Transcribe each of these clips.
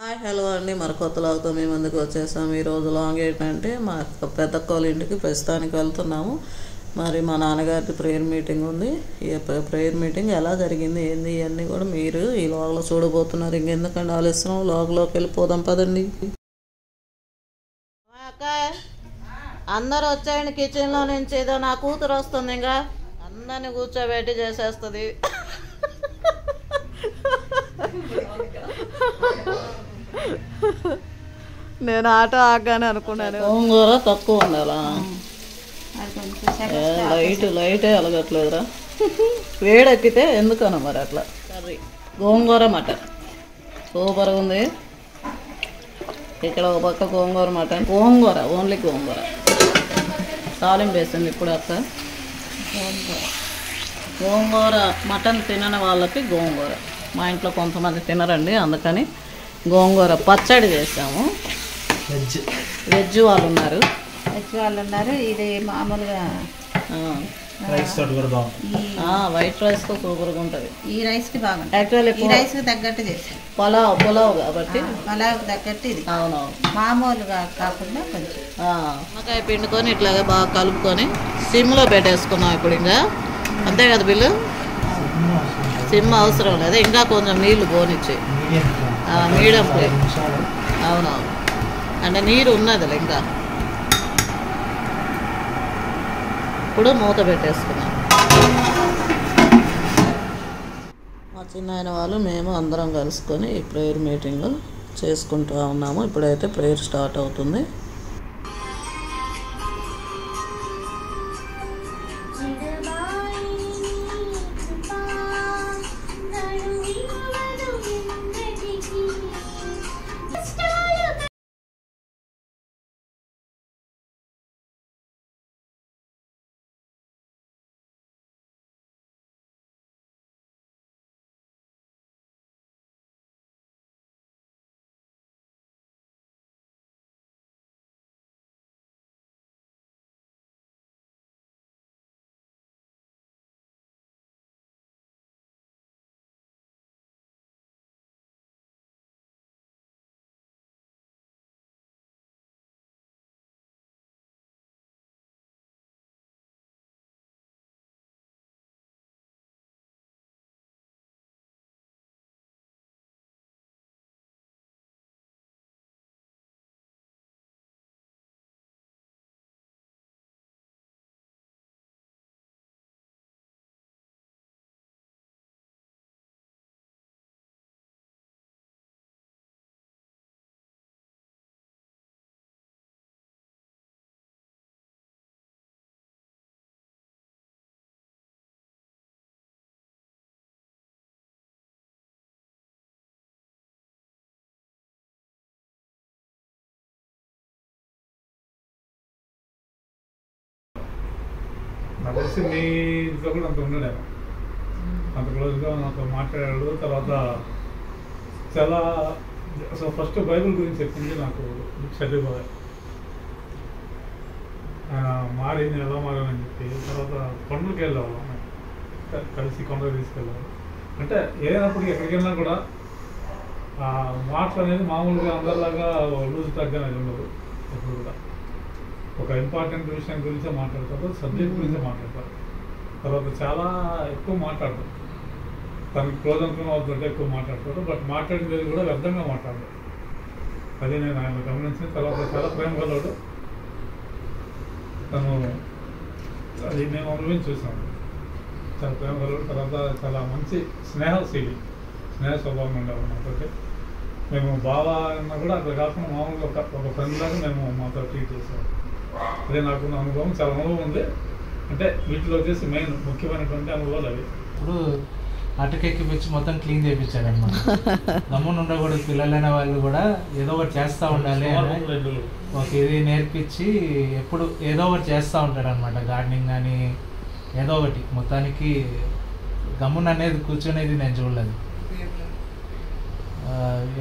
Hi hello అండి, మరి కొత్త లాగ్తో మేము ముందుకు వచ్చేసాము. ఈరోజు లాంగ్ ఏంటంటే మా పెద్దక్క వాళ్ళ ఇంటికి ప్రస్తుతానికి వెళ్తున్నాము. మరి మా నాన్నగారికి ప్రేయర్ మీటింగ్ ఉంది. ఈ ప్రేయర్ మీటింగ్ ఎలా జరిగింది ఏంది ఇవన్నీ కూడా మీరు ఈ లాగ్లో చూడబోతున్నారు. ఇంకెందుకంటే ఆలస్యం, లాగ్లోకి వెళ్ళిపోదాం పదండి. అక్క అందరు వచ్చాయండి, కిచెన్లో నుంచి ఏదో నా కూతురు వస్తుంది, ఇంకా అందరిని కూర్చోబెట్టి చేసేస్తుంది. నేను ఆటో ఆగానే అనుకున్నాను. గోంగూర తక్కువ ఉండాలా, లైటే అలగట్లేదురా, వేడెక్కితే ఎందుకన్నా మరి అట్లా. కర్రీ గోంగూర మటన్ సూపర్గా ఉంది. ఇక్కడ ఒక పక్క గోంగూర మటన్, గోంగూర ఓన్లీ గోంగూర తాలింపు వేసింది ఇప్పుడు అక్క. గోంగూర మటన్ తినని వాళ్ళకి గోంగూర, మా ఇంట్లో కొంతమంది తినరండి, అందుకని గోంగూర పచ్చడి చేసాము. వెజ్ వాళ్ళు ఉన్నారు, ఇది మామూలుగా వైట్ రైస్తో సూపర్గా ఉంటుంది. ఈ రైస్కి బాగుంటుంది. యాక్చువల్లీ ఈ రైస్కి తగ్గట్టు చేసాం, పులావ్ కాబట్టి పులావ్కి తగ్గట్టు ఇది. అవునవును, మామూలుగా కాకుండా కొంచెం నిమ్మకాయ పిండుకొని ఇట్లాగే బాగా కలుపుకొని సిమ్లో పెట్టేసుకున్నాం. ఇప్పుడు ఇంకా అంతే కదా బిల్లు, సిమ్ అవసరం లేదు, ఇంకా కొంచెం నీళ్లు పోనిచ్చి మీడియం ఫ్లేమ్. అవునవును, అంటే నీరు ఉన్నది ఇంకా. ఇప్పుడు మూత పెట్టేసుకున్నాం. మా చిన్నాయన వాళ్ళు మేము అందరం కలుసుకొని ఈ ప్రేయర్ మీటింగ్ చేసుకుంటూ ఉన్నాము. ఇప్పుడైతే ప్రేయర్ స్టార్ట్ అవుతుంది. నాకు తెలిసి మీ ఇంట్లో కూడా అంత ఉండలేము, అంత క్లోజ్గా నాతో మాట్లాడాడు. తర్వాత చాలా అసలు ఫస్ట్ బైబిల్ గురించి చెప్పింది నాకు చదివిపోయాయి, మారింది ఎలా మారాలని చెప్పి. తర్వాత కొండలకి వెళ్ళాము, కలిసి కొండలు తీసుకెళ్ళాము. అంటే ఏదైనప్పటికీ ఎక్కడికి వెళ్ళినా కూడా మాటలు అనేది మామూలుగా అందరిలాగా లూజ్ టగ్ అనేది ఉండదు. ఎప్పుడు కూడా ఒక ఇంపార్టెంట్ విషయం గురించే మాట్లాడతారు, సబ్జెక్ట్ గురించే మాట్లాడతారు. తర్వాత చాలా ఎక్కువ మాట్లాడతారు, తనకి క్లోజ్ అనుకున్న వాళ్ళతో ఎక్కువ మాట్లాడతారు. బట్ మాట్లాడేది కూడా వ్యర్థంగా మాట్లాడతారు. అది నేను ఆయన గమనించిన. తర్వాత చాలా ప్రేమ గలవాడు తను, అది మేము అనుభవించి చూసాము. చాలా ప్రేమ గలవాడు. తర్వాత చాలా మంచి స్నేహ స్వభావం ఉండేవాడు మాతో. మేము బాగా అన్నా కూడా అక్కడ కాకుండా మామూలుగా ఒక ఫ్రెండ్ లాగా మేము మాతో ట్రీట్ చేసాము. అదే నాకున్న అనుభవం, చాలా అనుభవం ఉంది. అంటే వీటిలో వచ్చేసి మెయిన్ ముఖ్యమైనటువంటి అనుభవాలు అవి. ఇప్పుడు అటకెక్కి పిచ్చి మొత్తం క్లీన్ చేయించాడు అనమాట. గమ్మున ఉండకూడదు, పిల్లలైన వాళ్ళు కూడా ఏదో ఒకటి చేస్తూ ఉండాలి, ఒక ఇది నేర్పించి ఎప్పుడు ఏదో ఒకటి చేస్తూ ఉంటాడు అనమాట. గార్డెనింగ్ కానీ ఏదో ఒకటి, మొత్తానికి గమ్మున అనేది కూర్చునేది నేను చూడలేదు.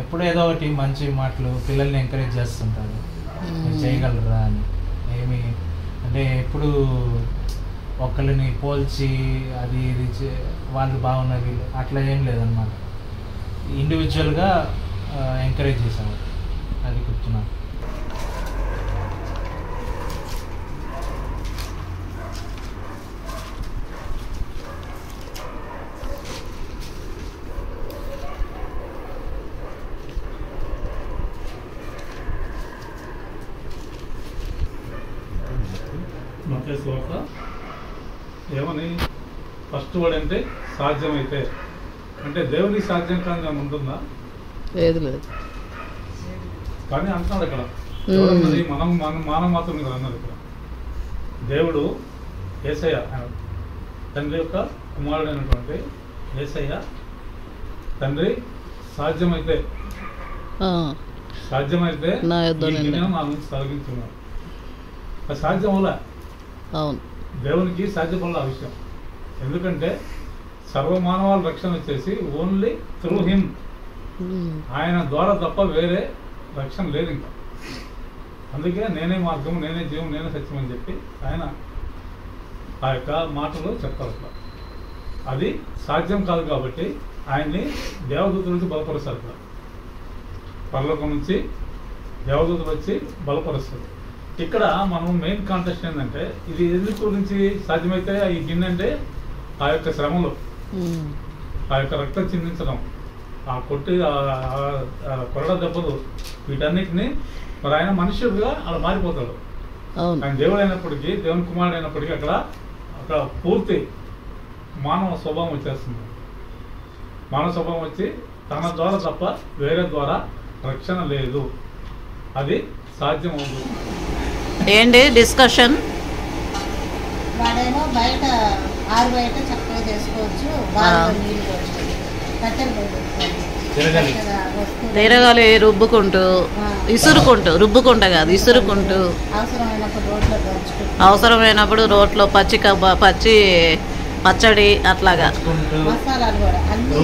ఎప్పుడు ఏదో ఒకటి మంచి మాటలు పిల్లల్ని ఎంకరేజ్ చేస్తుంటారు, చేయగలరా అని. ఏమి అంటే ఎప్పుడు ఒకళ్ళని పోల్చి అది ఇది వాళ్ళు బాగున్నారు వీళ్ళు అట్లా ఏం లేదన్నమాట. ఇండివిజువల్గా ఎంకరేజ్ చేసాము. అది గుర్తున్నాను. మత్తయి సువార్త ఏమని ఫస్ట్ వర్డ్ అంటే సాధ్యమైతే, అంటే దేవునికి సాధ్యం కాని ఏమైనా ఉంటుందా? లేదు లేదు. కానీ అంటున్నాడు ఇక్కడ ఎవరన్నది మానవ మాత్రం కదా అన్నది ఇక్కడ. దేవుడు యేసయ్య తండ్రి యొక్క కుమారుడైనటువంటి యేసయ్య తండ్రి సాధ్యమైతే నా యొద్ద ఈ గిన్నెను నా నుంచి తొలగించున్నాడు. అది సాధ్యం వల్ల అవును, దేవునికి సాధ్యపడాల ఆ విషయం. ఎందుకంటే సర్వమానవాళ రక్షణ వచ్చేసి ఓన్లీ త్రూ హిమ్, ఆయన ద్వారా తప్ప వేరే రక్షణ లేదు ఇంకా. అందుకే నేనే మార్గం, నేనే జీవం, నేనే సత్యం అని చెప్పి ఆయన ఆ యొక్క మాటలు చెప్తారు. అట్లా అది సాధ్యం కాదు కాబట్టి ఆయన్ని దేవదూతుల నుంచి బలపరుస్తారు. ఇక్కడ పరలోకం నుంచి దేవదూతులు వచ్చి బలపరుస్తారు. ఇక్కడ మనం మెయిన్ కాంటెస్ట్ ఏంటంటే ఇది ఎందుకు గురించి సాధ్యమైతే ఈ గిన్నె అంటే ఆ యొక్క శ్రమలు, ఆ యొక్క రక్తం చిందించడం, ఆ కొట్టి కొరడ దెబ్బలు, వీటన్నిటిని మరి ఆయన మనుషుడుగా అలా మారిపోతాడు. ఆయన దేవుడు అయినప్పటికీ, దేవుని కుమారుడు అయినప్పటికీ అక్కడ పూర్తి మానవ స్వభావం వచ్చేస్తుంది. మానవ స్వభావం వచ్చి తన ద్వారా తప్ప వేరే ద్వారా రక్షణ లేదు. అది సాధ్యం అవుతుంది. ఏంటి డిస్కషన్? వాడేమో బయట ఆరు బయట చక్కగా చేసుకోవచ్చు, బాగా నీళ్ళు పోసుకోవచ్చు, కట్టెలు తిరగాలి రుబ్బుకుంటూ, ఇసురుకుంటూ, రుబ్బుకుంటా కాదు ఇసురుకుంటూ, అవసరమైనప్పుడు రోడ్లో దంచుకుంటూ, అవసరమైనప్పుడు రోట్లో పచ్చడి అట్లాగా. మసాలాలు కూడా అన్ని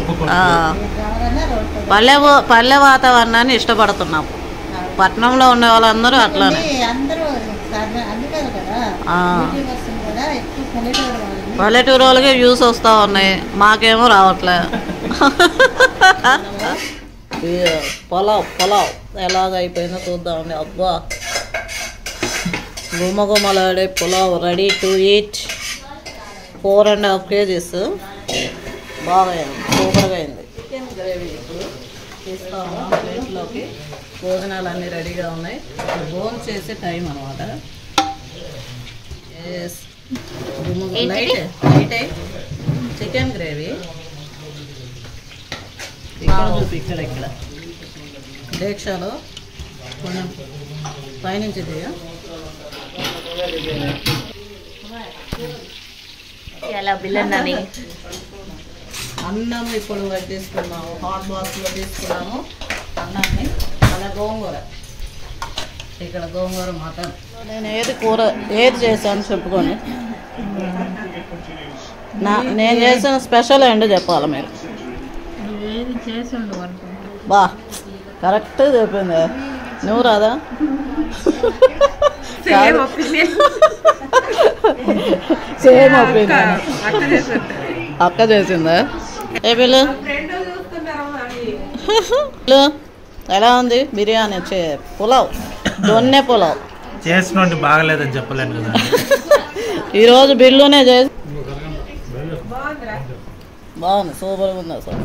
ఎవరైనా పల్లె రోడ్లో పల్లె వాతావరణాన్ని ఇష్టపడుతున్నాం. పట్టణంలో ఉండే వాళ్ళందరూ అట్లానే. అందరూ అందుకే కదా యూట్యూబర్స్ కూడా ఎక్కువ పల్లెటూరు వాళ్ళకే వ్యూస్ వస్తూ ఉన్నాయి, మాకేమో రావట్లే. పొలావ్ ఎలాగ అయిపోయిందో చూద్దామండి. అబ్బా, గుమ్మగుమ్మలాడే pulao ready to eat. 4.5 kgs బాగా సూపర్గా అయింది. చికెన్ గ్రేవీ ఇప్పుడు తీస్తాము ప్లేట్లోకి. భోజనాలు అన్నీ రెడీగా ఉన్నాయి. భోజనం చేసే టైం అనమాట. లైట్ చికెన్ గ్రేవీ ఇక్కడ చూపి, ఇక్కడ డేక్షాలో కొంచెం పైనుంచి అన్నం ఇప్పుడు తీసుకున్నాము, హాట్ బాక్స్లో తీసుకున్నాము అన్నాన్ని. అలా గోంగూర, ఇక్కడ గోంగూర మటన్. నేను ఏది చేశాను చెప్పుకొని. నేను చేసిన స్పెషల్ ఏంటో చెప్పాలి మీరు. బా కరెక్ట్ చెప్పింది. నువ్వు రాదా? Same opinion. అక్క చేసిందా? ఏ పిల్లు ఎలా ఉంది బిర్యానీ? పులావ్, దొన్నె పులావ్ చేసిన బాగలేదని చెప్పలేను కదా. ఈరోజు బిల్లునే చేసి బాగుంది, సూపర్గా ఉంది అసలు.